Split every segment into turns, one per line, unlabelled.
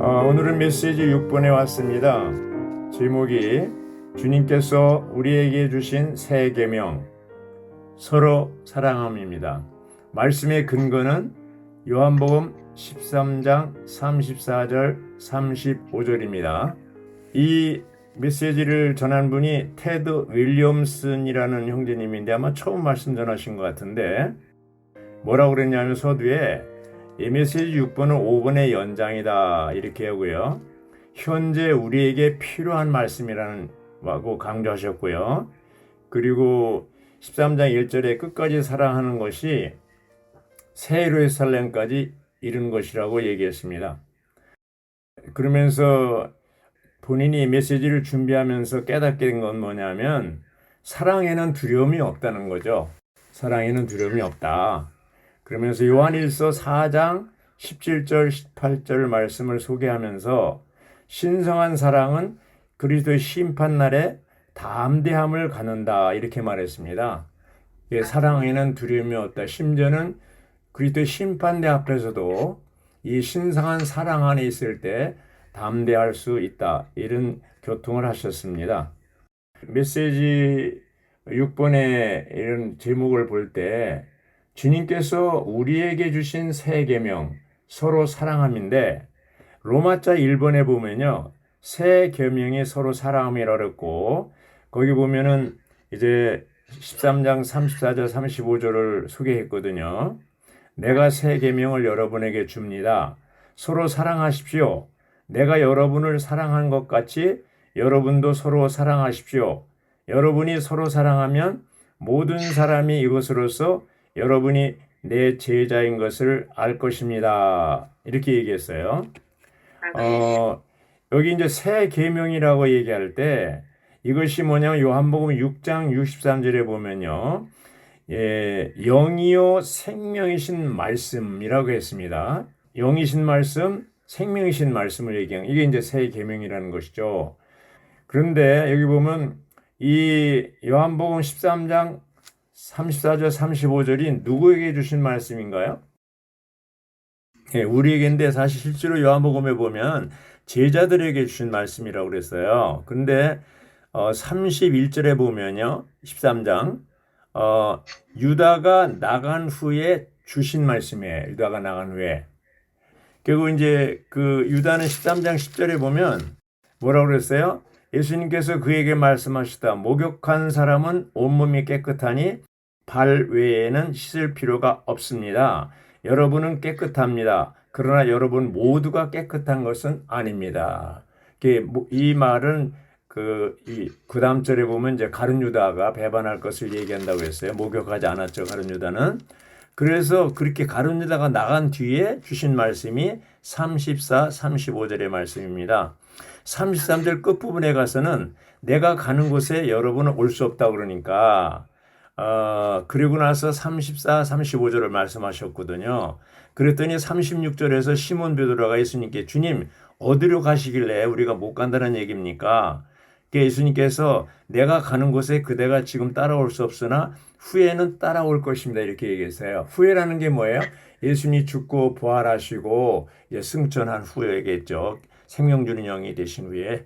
오늘은 메시지 6번에 왔습니다. 제목이 주님께서 우리에게 주신 새 계명, 서로 사랑함입니다. 말씀의 근거는 요한복음 13장 34절 35절입니다. 이 메시지를 전한 분이 테드 윌리엄슨이라는 형제님인데 아마 처음 말씀 전하신 것 같은데, 뭐라고 그랬냐면 서두에 이 메시지 6번은 5번의 연장이다 이렇게 하고요. 현재 우리에게 필요한 말씀이라고 강조하셨고요. 그리고 13장 1절에 끝까지 사랑하는 것이 새 예루살렘까지 이른 것이라고 얘기했습니다. 그러면서 본인이 메시지를 준비하면서 깨닫게 된 건 뭐냐면 사랑에는 두려움이 없다는 거죠. 사랑에는 두려움이 없다. 그러면서 요한일서 4장 17절 18절 말씀을 소개하면서 신성한 사랑은 그리스도의 심판날에 담대함을 갖는다 이렇게 말했습니다. 사랑에는 두려움이 없다. 심지어는 그리스도의 심판대 앞에서도 이 신성한 사랑 안에 있을 때 담대할 수 있다 이런 교통을 하셨습니다. 메시지 6번의 이런 제목을 볼 때 주님께서 우리에게 주신 새 계명, 서로 사랑함인데 로마자 1번에 보면요. 새 계명이 서로 사랑함이라 그랬고 거기 보면은 이제 13장 34절 35절을 소개했거든요. 내가 새 계명을 여러분에게 줍니다. 서로 사랑하십시오. 내가 여러분을 사랑한 것 같이 여러분도 서로 사랑하십시오. 여러분이 서로 사랑하면 모든 사람이 이것으로써 여러분이 내 제자인 것을 알 것입니다. 이렇게 얘기했어요. 여기 이제 새 계명이라고 얘기할 때 이것이 뭐냐면 요한복음 6장 63절에 보면요. 영이요 생명이신 말씀이라고 했습니다. 영이신 말씀, 생명이신 말씀을 얘기한 이게 이제 새 계명이라는 것이죠. 그런데 여기 보면 이 요한복음 13장 34절 35절이 누구에게 주신 말씀인가요? 우리에게인데 사실 실제로 요한복음에 보면 제자들에게 주신 말씀이라고 그랬어요. 그런데 31절에 보면요. 13장 유다가 나간 후에 주신 말씀이에요. 유다가 나간 후에. 그리고 이제 그 유다는 13장 10절에 보면 뭐라고 그랬어요? 예수님께서 그에게 말씀하시다. 목욕한 사람은 온몸이 깨끗하니 발 외에는 씻을 필요가 없습니다. 여러분은 깨끗합니다. 그러나 여러분 모두가 깨끗한 것은 아닙니다. 이 말은 그 다음 절에 보면 이제 가룟 유다가 배반할 것을 얘기한다고 했어요. 목욕하지 않았죠, 가룟 유다는. 그래서 그렇게 가룟 유다가 나간 뒤에 주신 말씀이 34, 35절의 말씀입니다. 33절 끝부분에 가서는 내가 가는 곳에 여러분은 올 수 없다고 그러니까 그리고 나서 34, 35절을 말씀하셨거든요. 그랬더니 36절에서 시몬 베드로가 예수님께 주님 어디로 가시길래 우리가 못 간다는 얘기입니까? 예수님께서 내가 가는 곳에 그대가 지금 따라올 수 없으나 후에는 따라올 것입니다. 이렇게 얘기했어요. 후에라는 게 뭐예요? 예수님이 죽고 부활하시고 이제 승천한 후에겠죠. 생명 주는 영이 되신 후에.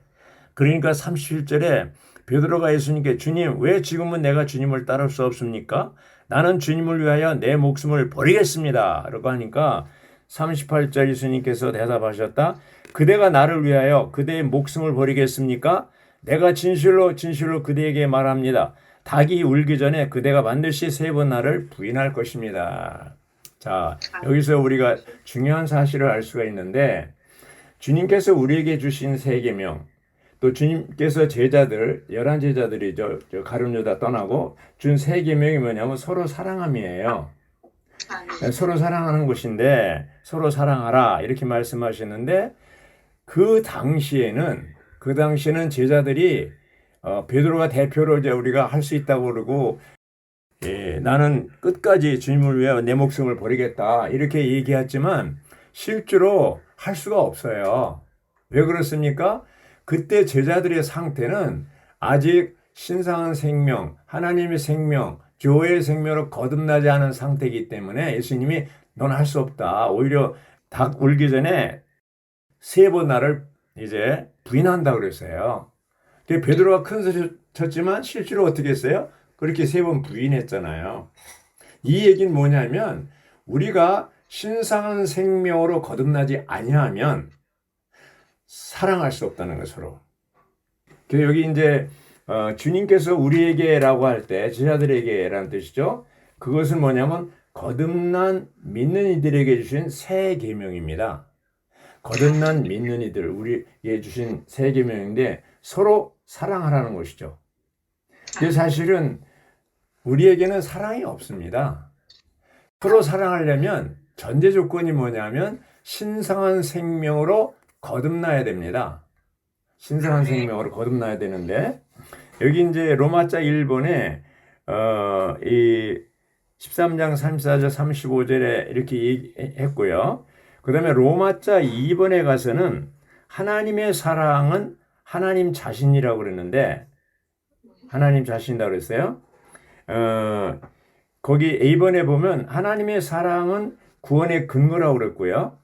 그러니까 37절에 베드로가 예수님께 주님 왜 지금은 내가 주님을 따를 수 없습니까? 나는 주님을 위하여 내 목숨을 버리겠습니다. 라고 하니까 38절 예수님께서 대답하셨다. 그대가 나를 위하여 그대의 목숨을 버리겠습니까? 내가 진실로 그대에게 말합니다. 닭이 울기 전에 그대가 반드시 3번 나를 부인할 것입니다. 자, 여기서 우리가 중요한 사실을 알 수가 있는데 주님께서 우리에게 주신 새 계명, 또 주님께서 제자들, 11제자들이죠. 가룟 유다 떠나고 준 새 계명이 뭐냐면 서로 사랑함이에요. 서로 사랑하는 것인데 서로 사랑하라 이렇게 말씀하시는데 그 당시에는 제자들이 베드로가 대표로 이제 우리가 할 수 있다고 그러고 나는 끝까지 주님을 위해 내 목숨을 버리겠다 이렇게 얘기했지만 실제로 할 수가 없어요. 왜 그렇습니까? 그때 제자들의 상태는 아직 신성한 생명, 하나님의 생명, 교회의 생명으로 거듭나지 않은 상태이기 때문에 예수님이 넌 할 수 없다. 오히려 닭 울기 전에 세 번 나를 이제 부인한다 그랬어요. 베드로가 큰 소리 쳤지만 실제로 어떻게 했어요? 그렇게 세 번 부인했잖아요. 이 얘기는 뭐냐면 우리가 신성한 생명으로 거듭나지 아니하면 사랑할 수 없다는 거 서로. 그래서 여기 이제 주님께서 우리에게라고 할 때 제자들에게라는 뜻이죠. 그것은 뭐냐면 거듭난 믿는 이들에게 주신 새 계명입니다. 거듭난 믿는 이들 우리에게 주신 새 계명인데 서로 사랑하라는 것이죠. 근데 사실은 우리에게는 사랑이 없습니다. 서로 사랑하려면 전제 조건이 뭐냐면 신성한 생명으로 거듭나야 됩니다. 신성한 생명으로 거듭나야 되는데 여기 이제 로마자 1번에 이 13장 34절 35절에 이렇게 얘기했고요. 그 다음에 로마자 2번에 가서는 하나님의 사랑은 하나님 자신이라고 그랬는데 하나님 자신이라고 그랬어요. 거기 A번에 보면 하나님의 사랑은 구원의 근거라고 그랬고요.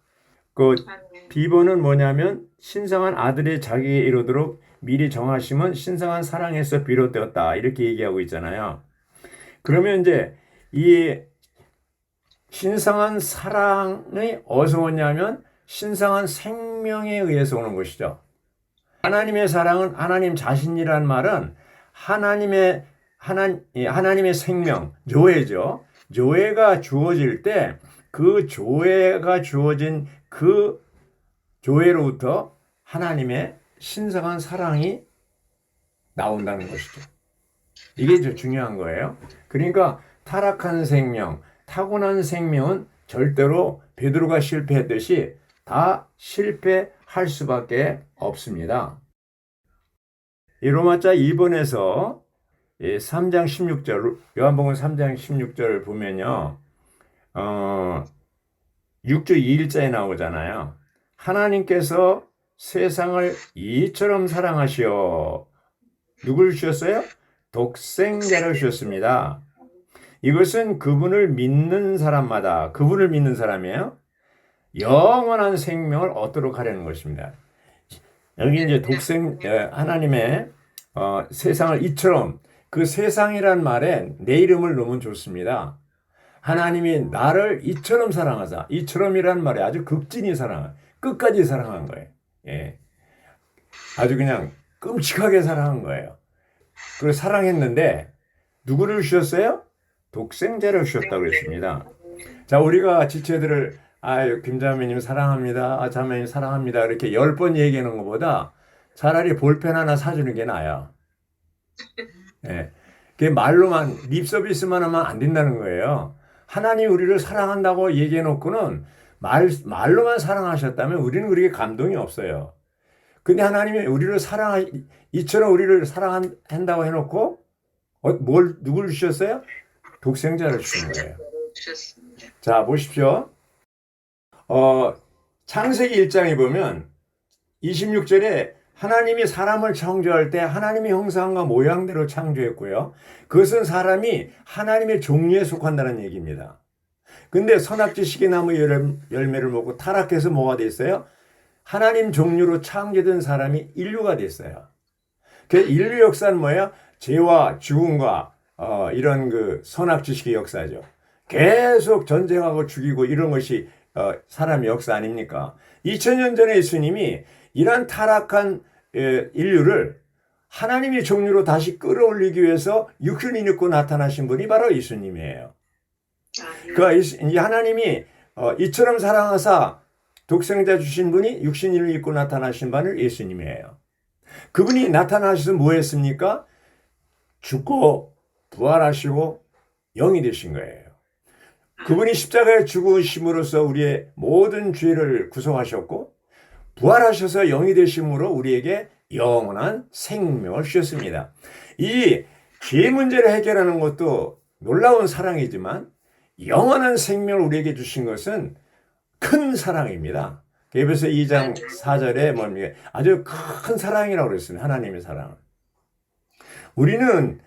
그 B번은 뭐냐면 신성한 아들의 자기에 이르도록 미리 정하심은 신성한 사랑에서 비롯되었다. 이렇게 얘기하고 있잖아요. 그러면 이제 이 신성한 사랑이 어디서 오냐면 신성한 생명에 의해서 오는 것이죠. 하나님의 사랑은 하나님 자신이란 말은 하나님의 생명, 조회죠. 조회가 주어질 때 그 조회가 주어진 그 조회로부터 하나님의 신성한 사랑이 나온다는 것이죠. 이게 좀 중요한 거예요. 그러니까 타락한 생명, 타고난 생명은 절대로 베드로가 실패했듯이 다 실패할 수밖에 없습니다. 이 로마자 2번에서 3장 16절, 요한복음 3장 16절을 보면요. 6주 2일자에 나오잖아요. 하나님께서 세상을 이처럼 사랑하시어 누구를 주셨어요? 독생자를 주셨습니다. 이것은 그분을 믿는 사람마다 그분을 믿는 사람이에요. 영원한 생명을 얻도록 하려는 것입니다. 여기 이제 하나님의 세상을 이처럼 그 세상이란 말에 내 이름을 넣으면 좋습니다. 하나님이 나를 이처럼 사랑하사. 이처럼이란 말에 아주 극진히 끝까지 사랑한 거예요. 예. 아주 그냥 끔찍하게 사랑한 거예요. 그걸 사랑했는데 누구를 주셨어요? 독생자를 주셨다고 그랬습니다. 자, 우리가 지체들을 김자매님 사랑합니다. 자매님 사랑합니다. 이렇게 10번 얘기하는 것보다 차라리 볼펜 하나 사주는 게 나아요. 예. 그게 말로만 립 서비스만 하면 안 된다는 거예요. 하나님이 우리를 사랑한다고 얘기해 놓고는 말로만 사랑하셨다면 우리는 그렇게 감동이 없어요. 근데 하나님이 이처럼 우리를 사랑한다고 해놓고 누구를 주셨어요? 독생자를 주신 거예요. 자, 보십시오. 창세기 1장에 보면 26절에 하나님이 사람을 창조할 때 하나님의 형상과 모양대로 창조했고요. 그것은 사람이 하나님의 종류에 속한다는 얘기입니다. 근데 선악지식의 나무 열매를 먹고 타락해서 뭐가 됐어요? 하나님 종류로 창조된 사람이 인류가 됐어요. 그 인류 역사는 뭐예요? 죄와 죽음과 이런 그 선악지식의 역사죠. 계속 전쟁하고 죽이고 이런 것이 사람의 역사 아닙니까? 2000년 전에 예수님이 이런 타락한 인류를 하나님의 종류로 다시 끌어올리기 위해서 육신을 입고 나타나신 분이 바로 예수님이에요. 그러니까 하나님이 이처럼 사랑하사 독생자 주신 분이 육신을 입고 나타나신 분이 예수님이에요. 그분이 나타나셔서 뭐 했습니까? 죽고 부활하시고 영이 되신 거예요. 그분이 십자가에 죽으심으로써 우리의 모든 죄를 구속하셨고 부활하셔서 영이 되심으로 우리에게 영원한 생명을 주셨습니다. 이 죄 문제를 해결하는 것도 놀라운 사랑이지만 영원한 생명을 우리에게 주신 것은 큰 사랑입니다. 에베소 2장 4절에 뭡니까? 아주 큰 사랑이라고 그랬습니다. 하나님의 사랑. 우리는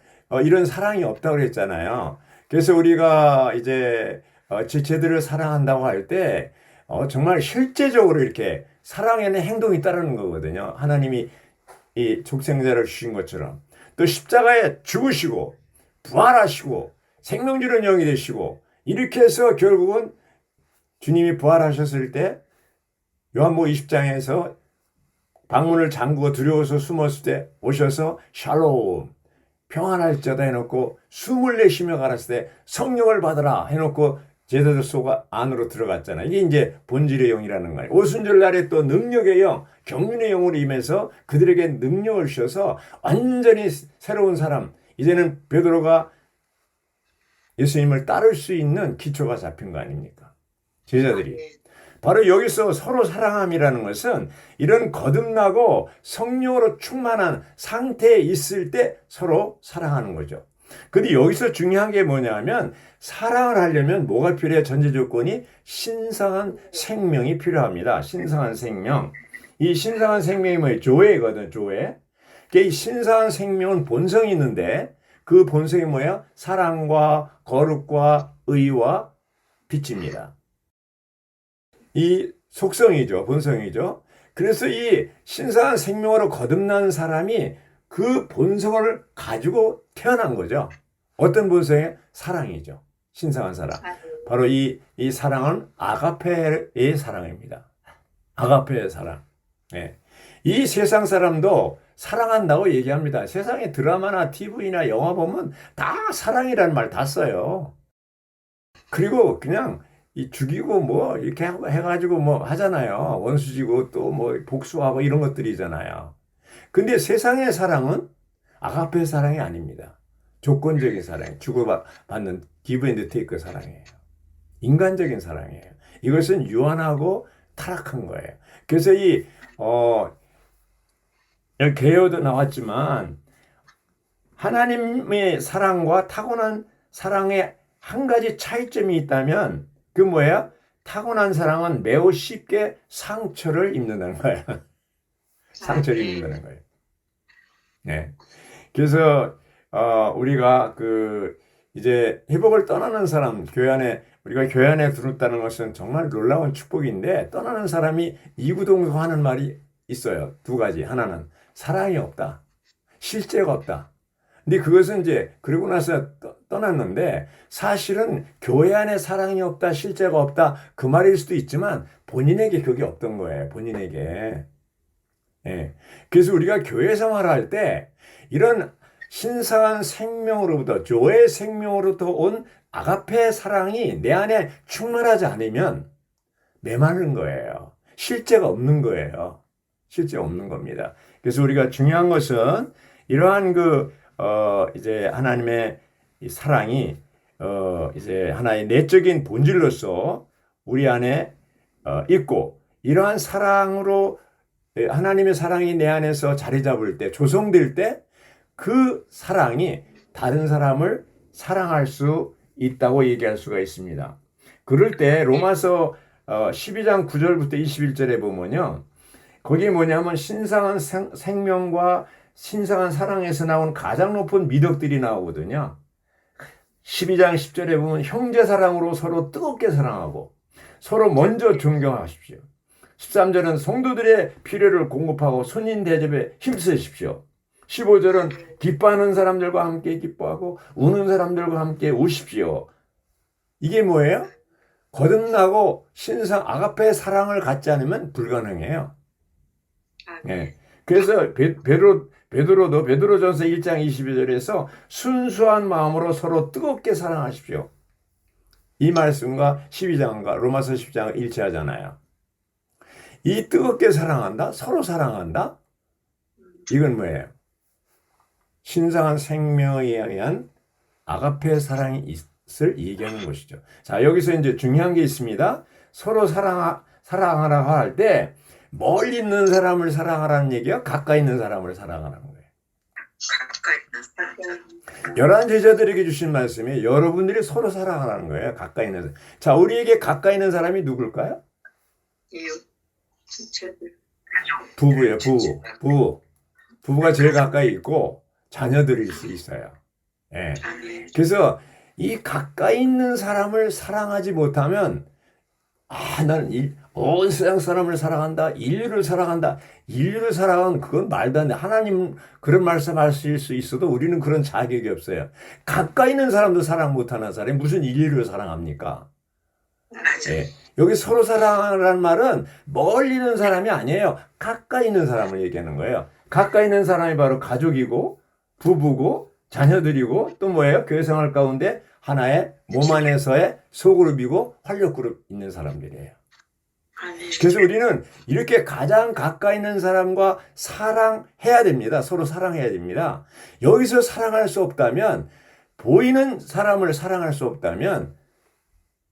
이런 사랑이 없다고 그랬잖아요. 그래서 우리가 이제 지체들을 사랑한다고 할 때 정말 실제적으로 이렇게 사랑에는 행동이 따르는 거거든요. 하나님이 이 독생자를 주신 것처럼. 또 십자가에 죽으시고 부활하시고 생명 주는 영이 되시고 이렇게 해서 결국은 주님이 부활하셨을 때 요한복음 20장에서 방문을 잠그고 두려워서 숨었을 때 오셔서 샬롬 평안할지어다 해놓고 숨을 내쉬며 가라사대 때 성령을 받으라 해놓고 제자들 속 안으로 들어갔잖아요. 이게 이제 본질의 영이라는 거예요. 오순절 날에 또 능력의 영, 경륜의 영으로 임해서 그들에게 능력을 주셔서 완전히 새로운 사람. 이제는 베드로가 예수님을 따를 수 있는 기초가 잡힌 거 아닙니까? 제자들이. 바로 여기서 서로 사랑함이라는 것은 이런 거듭나고 성령으로 충만한 상태에 있을 때 서로 사랑하는 거죠. 근데 여기서 중요한 게 뭐냐면 사랑을 하려면 뭐가 필요해? 전제 조건이 신성한 생명이 필요합니다. 신성한 생명. 이 신성한 생명이 뭐예요? 조회거든, 조회. 이 신성한 생명은 본성이 있는데 그 본성이 뭐예요? 사랑과 거룩과 의와 빛입니다. 이 속성이죠. 본성이죠. 그래서 이 신성한 생명으로 거듭난 사람이 그 본성을 가지고 태어난 거죠. 어떤 본성이? 사랑이죠. 신성한 사랑. 바로 이 사랑은 아가페의 사랑입니다. 아가페의 사랑. 네. 이 세상 사람도 사랑한다고 얘기합니다. 세상에 드라마나 TV나 영화 보면 다 사랑이라는 말 다 써요. 그리고 그냥 이 죽이고 뭐 이렇게 해가지고 뭐 하잖아요. 원수지고 또 뭐 복수하고 이런 것들이잖아요. 근데 세상의 사랑은 아가페 사랑이 아닙니다. 조건적인 사랑, 주고받는 give and take 사랑이에요. 인간적인 사랑이에요. 이것은 유한하고 타락한 거예요. 그래서 개요도 나왔지만 하나님의 사랑과 타고난 사랑의 한 가지 차이점이 있다면 그 뭐야? 타고난 사랑은 매우 쉽게 상처를 입는다는 거예요. 상처를 입는다는 거예요. 네. 그래서 우리가 이제 회복을 떠나는 사람, 우리가 교회 안에 들었다는 것은 정말 놀라운 축복인데 떠나는 사람이 이구동성하는 말이 있어요. 두 가지. 하나는 사랑이 없다. 실제가 없다. 근데 그것은 이제 그러고 나서 떠났는데 사실은 교회 안에 사랑이 없다, 실제가 없다 그 말일 수도 있지만 본인에게 그게 없던 거예요. 본인에게. 예. 그래서 우리가 교회 생활할 때 이런 신성한 생명으로부터 조의 생명으로부터 온 아가페 사랑이 내 안에 충만하지 않으면 메마른 거예요. 실제가 없는 거예요. 실제가 없는 겁니다. 그래서 우리가 중요한 것은 이러한 이제 하나님의 이 사랑이 이제 하나의 내적인 본질로서 우리 안에 있고 이러한 사랑으로 하나님의 사랑이 내 안에서 자리 잡을 때 조성될 때 그 사랑이 다른 사람을 사랑할 수 있다고 얘기할 수가 있습니다. 그럴 때 로마서 12장 9절부터 21절에 보면요. 거기 뭐냐면 신성한 생명과 신성한 사랑에서 나온 가장 높은 미덕들이 나오거든요. 12장 10절에 보면 형제 사랑으로 서로 뜨겁게 사랑하고 서로 먼저 존경하십시오. 13절은 성도들의 필요를 공급하고 손님 대접에 힘쓰십시오. 15절은 기뻐하는 사람들과 함께 기뻐하고 우는 사람들과 함께 우십시오. 이게 뭐예요? 거듭나고 신성 아가페의 사랑을 갖지 않으면 불가능해요. 네. 그래서 베드로도 베드로전서 1장 22절에서 순수한 마음으로 서로 뜨겁게 사랑하십시오. 이 말씀과 12장과 로마서 10장을 일치하잖아요. 이 뜨겁게 사랑한다? 서로 사랑한다? 이건 뭐예요? 신성한 생명에 의한 아가페 사랑이 있을 얘기하는 것이죠. 자, 여기서 이제 중요한 게 있습니다. 서로 사랑하라고 할 때 멀리 있는 사람을 사랑하라는 얘기야? 가까이 있는 사람을 사랑하라는 거예요. 열한 제자들에게 주신 말씀이 여러분들이 서로 사랑하라는 거예요. 가까이 있는 사람. 자, 우리에게 가까이 있는 사람이 누굴까요? 부부예요. 부부가 제일 가까이 있고 자녀들일 수 있어요. 예. 그래서 이 가까이 있는 사람을 사랑하지 못하면 나는 온 세상 사람을 사랑한다. 인류를 사랑한다. 인류를 사랑하는 그건 말도 안 돼. 하나님 그런 말씀하실 수 있어도 우리는 그런 자격이 없어요. 가까이 있는 사람도 사랑 못하는 사람이 무슨 인류를 사랑합니까? 예. 여기 서로 사랑하라는 말은 멀리 있는 사람이 아니에요. 가까이 있는 사람을 얘기하는 거예요. 가까이 있는 사람이 바로 가족이고 부부고 자녀들이고 또 뭐예요? 교회 생활 가운데 하나의 몸 안에서의 소그룹이고 활력그룹 있는 사람들이에요. 그래서 우리는 이렇게 가장 가까이 있는 사람과 사랑해야 됩니다. 서로 사랑해야 됩니다. 여기서 사랑할 수 없다면, 보이는 사람을 사랑할 수 없다면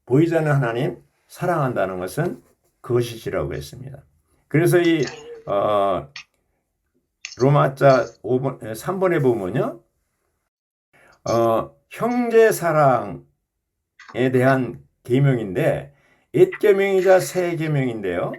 보이지 않는 하나님 사랑한다는 것은 그것이지라고 했습니다. 그래서 이 로마자 5번, 3번에 보면요. 형제 사랑에 대한 계명인데 옛 계명이자 새 계명인데요.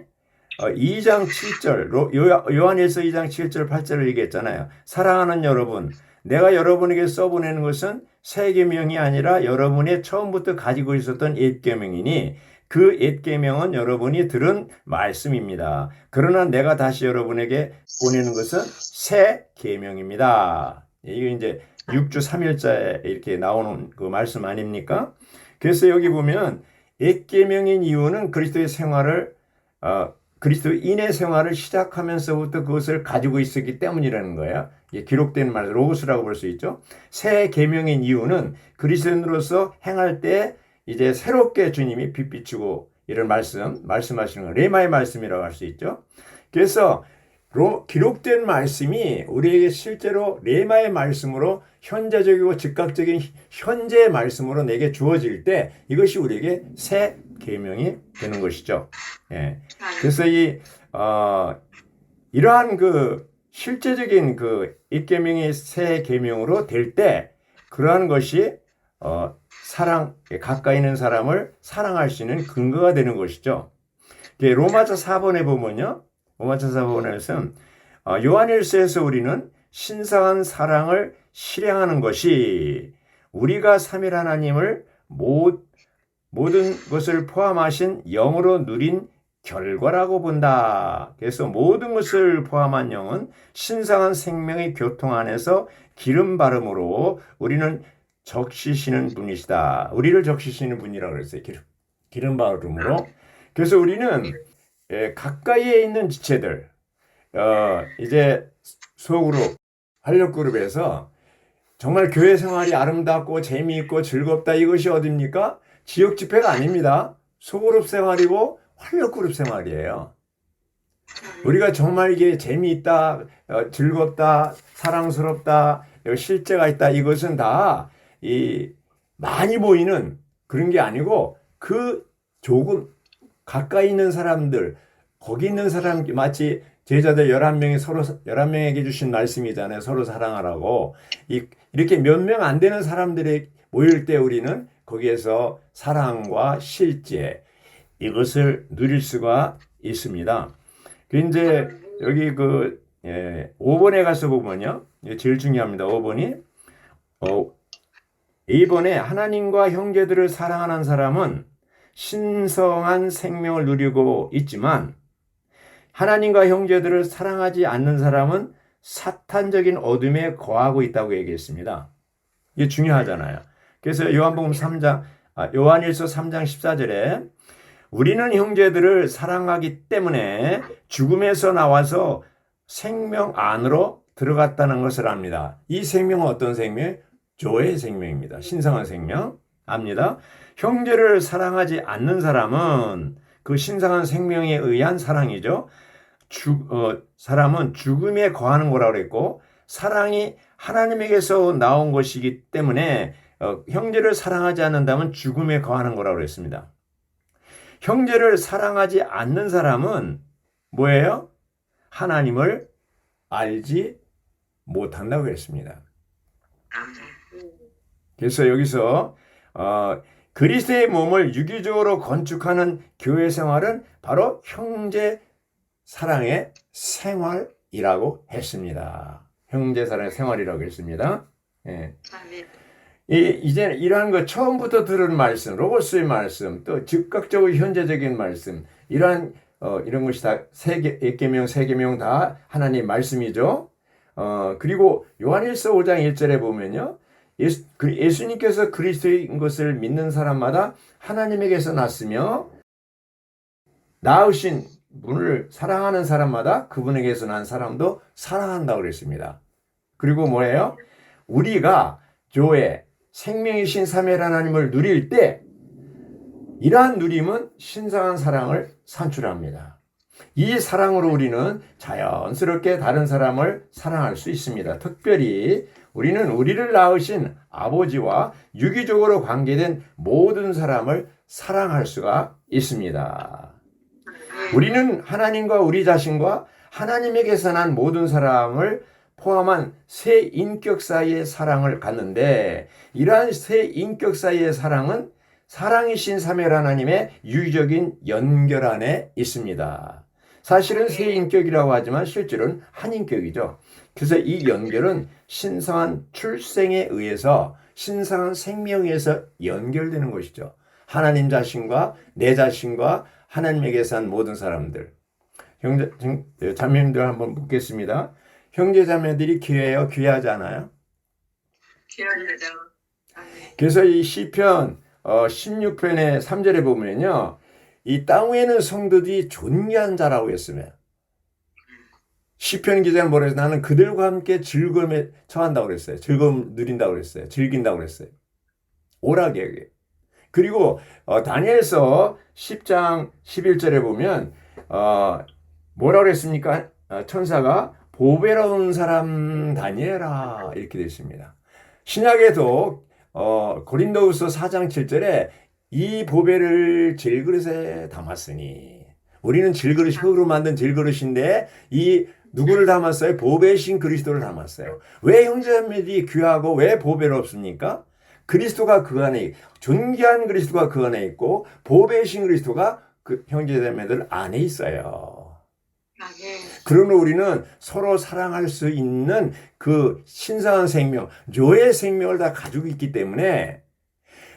2장 7절 요한일서 2장 7절 8절을 얘기했잖아요. 사랑하는 여러분, 내가 여러분에게 써보내는 것은 새 계명이 아니라 여러분이 처음부터 가지고 있었던 옛 계명이니 그 옛 계명은 여러분이 들은 말씀입니다. 그러나 내가 다시 여러분에게 보내는 것은 새 계명입니다. 이게 이제 6주 3일자에 이렇게 나오는 그 말씀 아닙니까? 그래서 여기 보면 옛 계명인 이유는 그리스도의 생활을 그리스도인의 생활을 시작하면서부터 그것을 가지고 있었기 때문이라는 거예요. 이게 기록된 말 로고스라고 볼 수 있죠. 새 계명인 이유는 그리스도인으로서 행할 때 이제 새롭게 주님이 빛 비추고 이런 말씀하시는 거 레마의 말씀이라고 할 수 있죠. 그래서 기록된 말씀이 우리에게 실제로 레마의 말씀으로 현재적이고 즉각적인 현재의 말씀으로 내게 주어질 때 이것이 우리에게 새 계명이 되는 것이죠. 예. 그래서 이러한 그 실제적인 그 이 계명이 새 계명으로 될 때 그러한 것이 가까이 있는 사람을 사랑할 수 있는 근거가 되는 것이죠. 로마서 4번에 보면요. 로마서 4번에서는 요한일서에서 우리는 신성한 사랑을 실행하는 것이 우리가 삼일 하나님을 모든 것을 포함하신 영으로 누린 결과라고 본다. 그래서 모든 것을 포함한 영은 신성한 생명의 교통 안에서 기름 바름으로 우리는 적시시는 분이시다. 우리를 적시시는 분이라고 그랬어요. 기름 바름으로. 그래서 우리는 가까이에 있는 지체들, 이제 소그룹, 활력그룹에서 정말 교회 생활이 아름답고 재미있고 즐겁다. 이것이 어딥니까? 지역 집회가 아닙니다. 소그룹 생활이고 활력그룹 생활이에요. 우리가 정말 이게 재미있다, 즐겁다, 사랑스럽다, 실제가 있다. 이것은 다 많이 보이는 그런 게 아니고 그 조금 가까이 있는 사람들, 거기 있는 사람, 마치 제자들 11명이 서로 11명에게 주신 말씀이잖아요. 서로 사랑하라고. 이렇게 몇 명 안 되는 사람들이 모일 때 우리는 거기에서 사랑과 실제 이것을 누릴 수가 있습니다. 이제 여기 5번에 가서 보면요. 제일 중요합니다. 5번이 이번에 하나님과 형제들을 사랑하는 사람은 신성한 생명을 누리고 있지만 하나님과 형제들을 사랑하지 않는 사람은 사탄적인 어둠에 거하고 있다고 얘기했습니다. 이게 중요하잖아요. 그래서 요한일서 3장 14절에 우리는 형제들을 사랑하기 때문에 죽음에서 나와서 생명 안으로 들어갔다는 것을 압니다. 이 생명은 어떤 생명? 조의 생명입니다. 신성한 생명 압니다. 형제를 사랑하지 않는 사람은 그 신성한 생명에 의한 사랑이죠. 사람은 죽음에 거하는 거라고 그랬고 사랑이 하나님에게서 나온 것이기 때문에 형제를 사랑하지 않는다면 죽음에 거하는 거라고 그랬습니다. 형제를 사랑하지 않는 사람은 뭐예요? 하나님을 알지 못한다고 했습니다. 그래서 여기서 그리스도의 몸을 유기적으로 건축하는 교회 생활은 바로 형제 사랑의 생활이라고 했습니다. 형제 사랑의 생활이라고 했습니다. 예. 이제 이러한 거 처음부터 들은 말씀, 로고스의 말씀, 또 즉각적으로 현재적인 말씀, 이러한 이런 것이 다 계명, 세 계명 다 하나님 말씀이죠. 그리고 요한일서 5장 1절에 보면요. 예수님께서 그리스도인 것을 믿는 사람마다 하나님에게서 났으며 낳으신 분을 사랑하는 사람마다 그분에게서 난 사람도 사랑한다고 그랬습니다. 그리고 뭐예요? 우리가 교회 생명이신 삼위일 하나님을 누릴 때 이러한 누림은 신성한 사랑을 산출합니다. 이 사랑으로 우리는 자연스럽게 다른 사람을 사랑할 수 있습니다. 특별히 우리는 우리를 낳으신 아버지와 유기적으로 관계된 모든 사람을 사랑할 수가 있습니다. 우리는 하나님과 우리 자신과 하나님에게서 난 모든 사람을 포함한 세 인격 사이의 사랑을 갖는데 이러한 세 인격 사이의 사랑은 사랑이신 삼위일 하나님의 유기적인 연결 안에 있습니다. 사실은 세 인격이라고 하지만 실제로는 한 인격이죠. 그래서 이 연결은 신성한 출생에 의해서 신성한 생명에 의해서 연결되는 것이죠. 하나님 자신과 내 자신과 하나님에게서 한 모든 사람들. 자매님들 한번 묻겠습니다. 형제 자매들이 귀해요? 귀하지 않아요?
귀하죠.
그래서 이 시편 16편의 3절에 보면요. 이 땅 위에는 성도들이 존귀한 자라고 했으면 시편 기자는 뭐라 해서 나는 그들과 함께 즐거움에 처한다고 그랬어요. 즐거움 누린다고 그랬어요. 즐긴다고 그랬어요. 오락에. 그리고 다니엘서 10장 11절에 보면 뭐라고 그랬습니까? 천사가 보배로운 사람 다니엘아 이렇게 되어 있습니다. 신약에도 고린도후서 4장 7절에 이 보배를 질그릇에 담았으니 우리는 질그릇 흙으로 만든 질그릇인데 이 누구를 담았어요? 보배신 그리스도를 담았어요. 왜 형제자매들이 귀하고 왜 보배롭습니까? 그리스도가 그 안에 존귀한 그리스도가 그 안에 있고 보배신 그리스도가 그 형제자매들 안에 있어요. 그러므로 우리는 서로 사랑할 수 있는 그 신성한 생명, 교회의 생명을 다 가지고 있기 때문에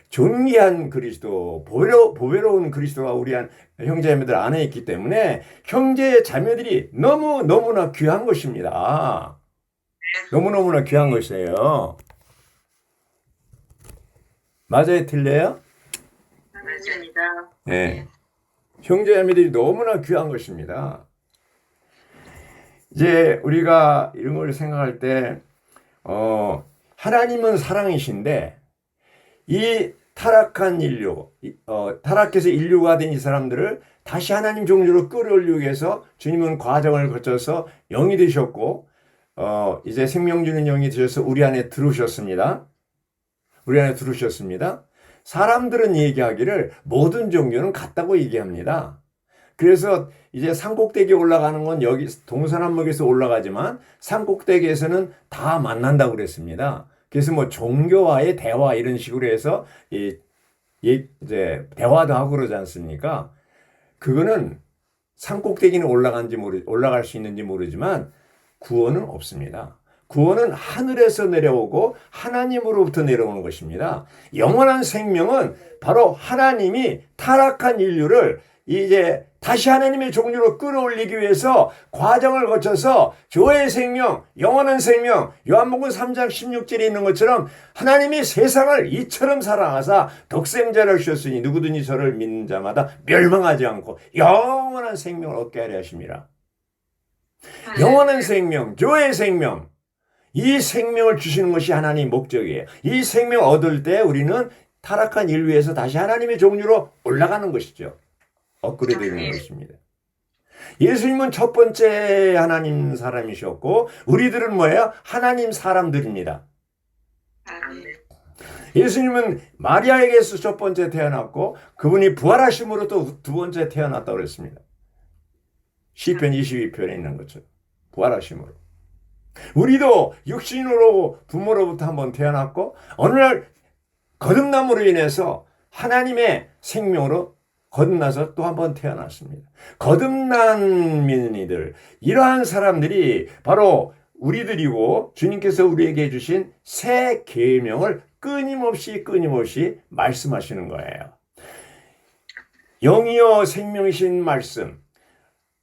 존귀한 그리스도, 보배로운 그리스도가 우리 형제자매들 안에 있기 때문에 형제 자매들이 너무나 귀한 것입니다. 너무너무나 귀한 것이에요. 맞아요? 틀려요?
맞습니다.
네. 형제자매들이 너무나 귀한 것입니다. 이제 우리가 이런 걸 생각할 때 하나님은 사랑이신데 이 타락한 인류, 타락해서 인류가 된 이 사람들을 다시 하나님 종류로 끌어올리기 위해서 주님은 과정을 거쳐서 영이 되셨고 이제 생명 주는 영이 되셔서 우리 안에 들어오셨습니다. 우리 안에 들어오셨습니다. 사람들은 얘기하기를 모든 종교는 같다고 얘기합니다. 그래서 이제 산꼭대기에 올라가는 건 여기 동서남북에서 올라가지만 산꼭대기에서는 다 만난다고 그랬습니다. 그래서 뭐 종교와의 대화 이런 식으로 해서 이제 대화도 하고 그러지 않습니까? 그거는 산꼭대기는 올라갈 수 있는지 모르지만 구원은 없습니다. 구원은 하늘에서 내려오고 하나님으로부터 내려오는 것입니다. 영원한 생명은 바로 하나님이 타락한 인류를 이제 다시 하나님의 종류로 끌어올리기 위해서 과정을 거쳐서 교회의 생명, 영원한 생명, 요한복음 3장 16절에 있는 것처럼 하나님이 세상을 이처럼 사랑하사 독생자를 주셨으니 누구든지 저를 믿는 자마다 멸망하지 않고 영원한 생명을 얻게 하려 하심이라. 영원한 생명, 교회의 생명, 이 생명을 주시는 것이 하나님의 목적이에요. 이 생명을 얻을 때 우리는 타락한 인류에서 다시 하나님의 종류로 올라가는 것이죠. 업그레이드 되는 것입니다. 예수님은 첫 번째 하나님 사람이셨고 우리들은 뭐예요? 하나님 사람들입니다. 예수님은 마리아에게서 첫 번째 태어났고 그분이 부활하심으로 또 두 번째 태어났다고 그랬습니다. 시편 22편에 있는 것처럼 부활하심으로. 우리도 육신으로 부모로부터 한번 태어났고 어느 날 거듭남으로 인해서 하나님의 생명으로 거듭나서 또 한 번 태어났습니다. 거듭난 민이들, 이러한 사람들이 바로 우리들이고 주님께서 우리에게 주신 새 계명을 끊임없이 말씀하시는 거예요. 영이요 생명이신 말씀,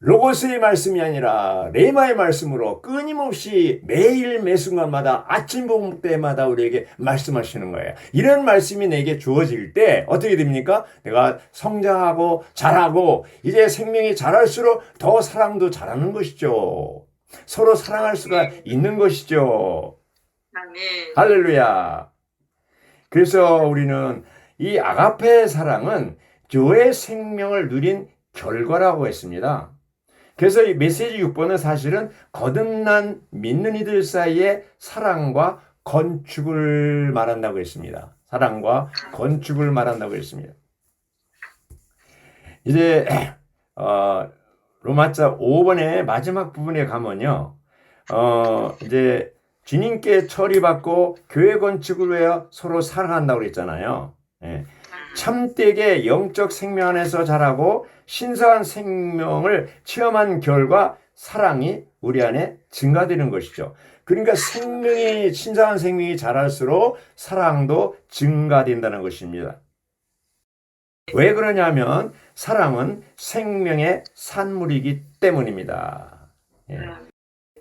로고스의 말씀이 아니라 레마의 말씀으로 끊임없이 매일 매순간마다 아침 복음 때마다 우리에게 말씀하시는 거예요. 이런 말씀이 내게 주어질 때 어떻게 됩니까? 내가 성장하고 자라고 이제 생명이 자랄수록 더 사랑도 자라는 것이죠. 서로 사랑할 수가 있는 것이죠.
아멘.
할렐루야. 그래서 우리는 이 아가페 사랑은 교회의 생명을 누린 결과라고 했습니다. 그래서 이 메시지 6번은 사실은 거듭난 믿는 이들 사이의 사랑과 건축을 말한다고 했습니다. 사랑과 건축을 말한다고 했습니다. 이제 로마자 5번의 마지막 부분에 가면요. 이제 주님께 처리받고 교회 건축을 위하여 서로 사랑한다고 그랬잖아요. 예. 참되게 영적 생명 안에서 자라고 신성한 생명을 체험한 결과 사랑이 우리 안에 증가되는 것이죠. 그러니까 생명이 신성한 생명이 자랄수록 사랑도 증가된다는 것입니다. 왜 그러냐면 사랑은 생명의 산물이기 때문입니다. 예.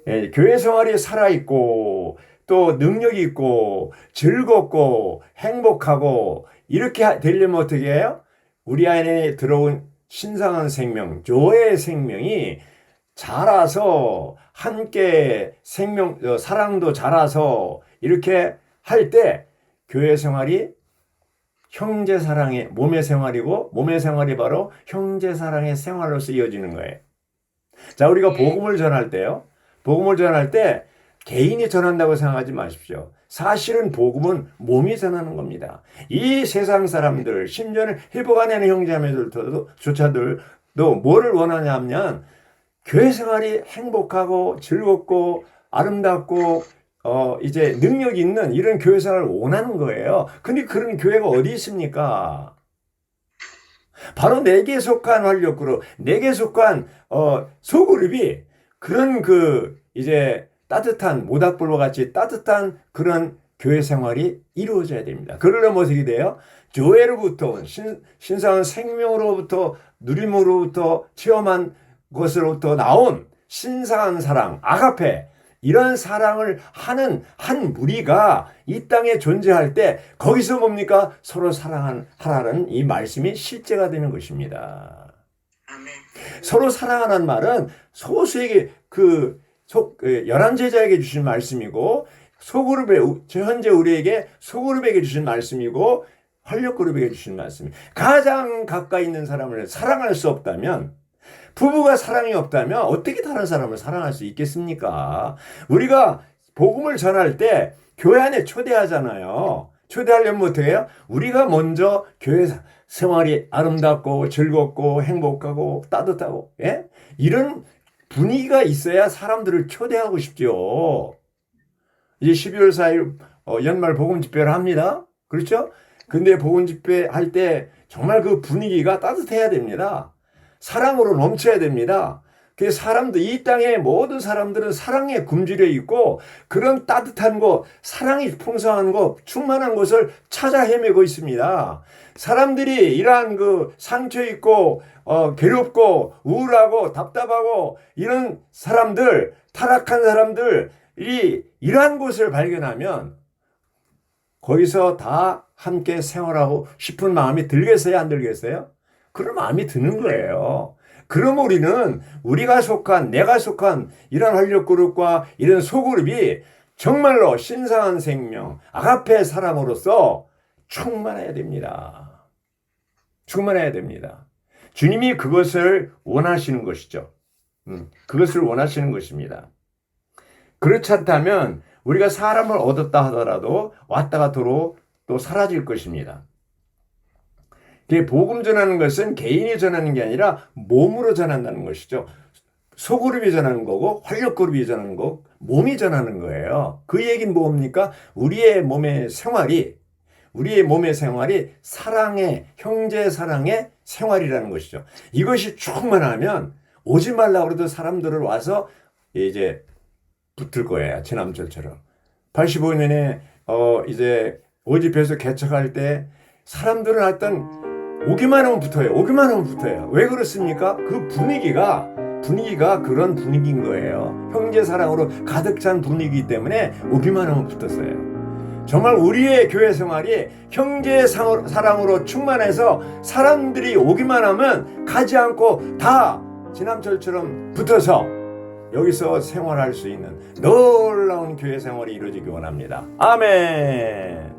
예, 교회 생활이 살아있고 또 능력이 있고 즐겁고 행복하고 이렇게 되려면 어떻게 해요? 우리 안에 들어온 신성한 생명, 교회의 생명이 자라서 함께 사랑도 자라서 이렇게 할 때 교회 생활이 형제 사랑의 몸의 생활이고 몸의 생활이 바로 형제 사랑의 생활로서 이어지는 거예요. 자, 우리가 복음을 전할 때요. 복음을 전할 때 개인이 전한다고 생각하지 마십시오. 사실은 복음은 몸이 전하는 겁니다. 이 세상 사람들, 심지어는 회복하는 형제자매들조차도 뭐를 원하냐면 교회 생활이 행복하고 즐겁고 아름답고 이제 능력 있는 이런 교회 생활을 원하는 거예요. 근데 그런 교회가 어디 있습니까? 바로 내게 속한 활력그룹, 내게 속한 소그룹이 그런 이제 따뜻한 모닥불과 같이 따뜻한 그런 교회 생활이 이루어져야 됩니다. 그러려면 어떻게 돼요? 교회로부터 신성한 생명으로부터 누림으로부터 체험한 것으로부터 나온 신성한 사랑, 아가페 이런 사랑을 하는 한 무리가 이 땅에 존재할 때 거기서 뭡니까? 서로 사랑하라는 이 말씀이 실제가 되는 것입니다.
아멘.
서로 사랑하라는 말은 소수에게 열한 제자에게 주신 말씀이고 소그룹에 현재 우리에게 소그룹에게 주신 말씀이고 활력그룹에게 주신 말씀이 가장 가까이 있는 사람을 사랑할 수 없다면 부부가 사랑이 없다면 어떻게 다른 사람을 사랑할 수 있겠습니까? 우리가 복음을 전할 때 교회 안에 초대하잖아요. 초대하려면 어떻게 해요? 우리가 먼저 교회 생활이 아름답고 즐겁고 행복하고 따뜻하고 이런 분위기가 있어야 사람들을 초대하고 싶죠. 이제 12월 4일 연말 복음 집회를 합니다. 그렇죠? 근데 복음 집회 할 때 정말 그 분위기가 따뜻해야 됩니다. 사랑으로 넘쳐야 됩니다. 그 사람들, 이 땅의 모든 사람들은 사랑에 굶주려 있고 그런 따뜻한 곳, 사랑이 풍성한 곳, 충만한 곳을 찾아 헤매고 있습니다. 사람들이 이러한 상처 있고 괴롭고 우울하고 답답하고 이런 사람들, 타락한 사람들이 이러한 곳을 발견하면 거기서 다 함께 생활하고 싶은 마음이 들겠어요? 안 들겠어요? 그런 마음이 드는 거예요. 그럼 우리는 내가 속한 이런 활력그룹과 이런 소그룹이 정말로 신성한 생명, 아가페 사랑으로서 충만해야 됩니다. 충만해야 됩니다. 주님이 그것을 원하시는 것이죠. 그것을 원하시는 것입니다. 그렇지 않다면 우리가 사람을 얻었다 하더라도 왔다가 도로 또 사라질 것입니다. 복음 전하는 것은 개인이 전하는 게 아니라 몸으로 전한다는 것이죠. 소그룹이 전하는 거고 활력그룹이 전하는 거고 몸이 전하는 거예요. 그 얘기는 뭡니까? 우리의 몸의 생활이 사랑의, 형제 사랑의 생활이라는 것이죠. 이것이 충만하면 오지 말라고 해도 사람들을 와서 이제 붙을 거예요. 지난절처럼. 85년에 이제 오집에서 개척할 때 사람들은 어떤 오기만 하면 붙어요. 오기만 하면 붙어요. 왜 그렇습니까? 그 분위기가 그런 분위기인 거예요. 형제 사랑으로 가득 찬 분위기이기 때문에 오기만 하면 붙었어요. 정말 우리의 교회 생활이 형제 사랑으로 충만해서 사람들이 오기만 하면 가지 않고 다 지남철처럼 붙어서 여기서 생활할 수 있는 놀라운 교회 생활이 이루어지기 원합니다. 아멘.